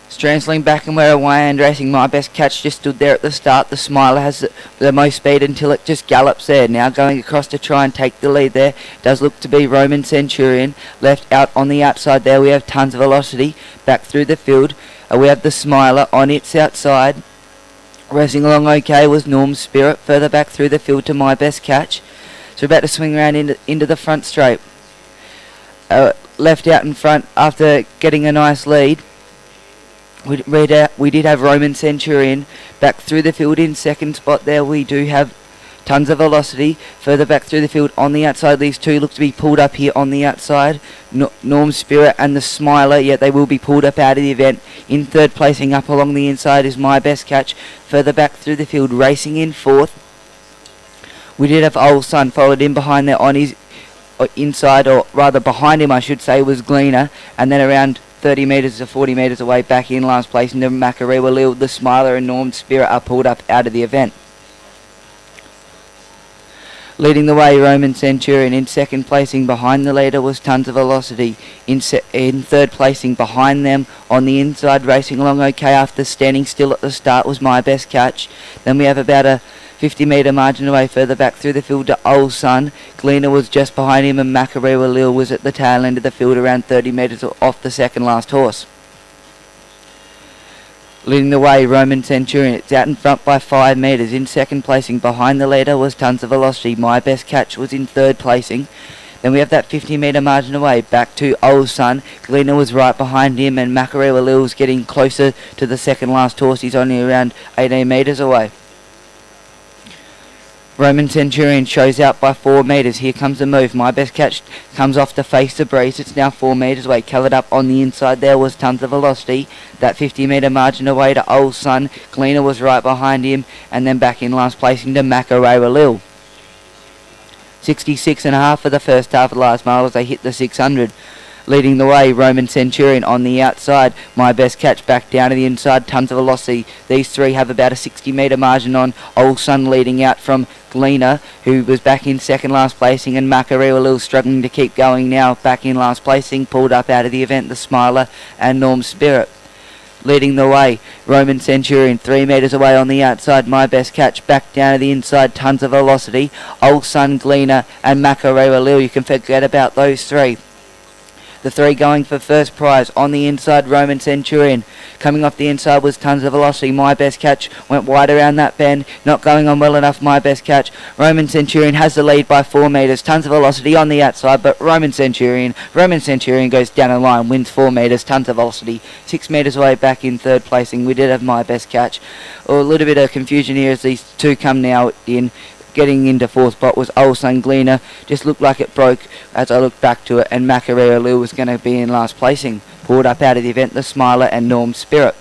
Stransling back and we're away and racing. My Best Catch just stood there at the start. The Smiler has the most speed until it just gallops there. Now going across to try and take the lead there. Does look to be Roman Centurion. Left out on the outside there. We have Tons of Velocity back through the field. We have the Smiler on its outside. Racing along okay was Norm's Spirit. Further back through the field to My Best Catch. So we're about to swing around into the front straight. Left out in front after getting a nice lead. We did have Roman Centurion back through the field in second spot there. We do have Tons of Velocity further back through the field on the outside. These two look to be pulled up here on the outside. Norm's Spirit and the Smiler, yet they will be pulled up out of the event. In third placing up along the inside is My Best Catch. Further back through the field, racing in fourth. We did have Old Sun followed in behind there on his inside, or rather behind him I should say, was Gleaner, and then around 30 metres to 40 metres away back in last place into Makarewa Lil. The Smiler and Norm's Spirit are pulled up out of the event. Leading the way, Roman Centurion. In second placing behind the leader was Tons of Velocity. In third placing behind them on the inside, racing along okay after standing still at the start, was My Best Catch. Then we have about a 50 metre margin away further back through the field to Old Sun. Gleaner was just behind him and Makarewa Lil was at the tail end of the field around 30 metres off the second last horse. Leading the way, Roman Centurion. It's out in front by 5 metres. In second placing behind the leader was Tons of Velocity. My Best Catch was in third placing. Then we have that 50 metre margin away back to Old Sun. Gleaner was right behind him and Makarewa Lil was getting closer to the second last horse. He's only around 18 metres away. Roman Centurion shows out by 4 metres. Here comes the move. My Best Catch comes off to face the breeze. It's now 4 metres away. Covered up on the inside there was Tons of Velocity. That 50 metre margin away to Old Sun. Gleaner was right behind him. And then back in last placing to Makarewa Lil. 66.5 for the first half of the last mile as they hit the 600. Leading the way, Roman Centurion on the outside. My Best Catch back down to the inside. Tons of Velocity. These three have about a 60 metre margin on. Old Sun leading out from Gleaner, who was back in second last placing, and Makarewa Lil struggling to keep going now. Back in last placing, pulled up out of the event, the Smiler and Norm's Spirit. Leading the way, Roman Centurion 3 metres away on the outside. My Best Catch back down to the inside. Tons of Velocity. Old Sun, Gleaner and Makarewa Lil. You can forget about those three. The three going for first prize. On the inside, Roman Centurion. Coming off the inside was Tons of Velocity. My Best Catch went wide around that bend. Not going on well enough, My Best Catch. Roman Centurion has the lead by 4 metres. Tons of Velocity on the outside, but Roman Centurion goes down the line, wins 4 metres. Tons of Velocity 6 metres away back in third placing. We did have My Best Catch. A little bit of confusion here as these two come now in. Getting into fourth spot was Old Sun. Gleaner just looked like it broke as I looked back to it, and Makarewa Lil was going to be in last placing. Pulled up out of the event, the Smiler and Norm's Spirit.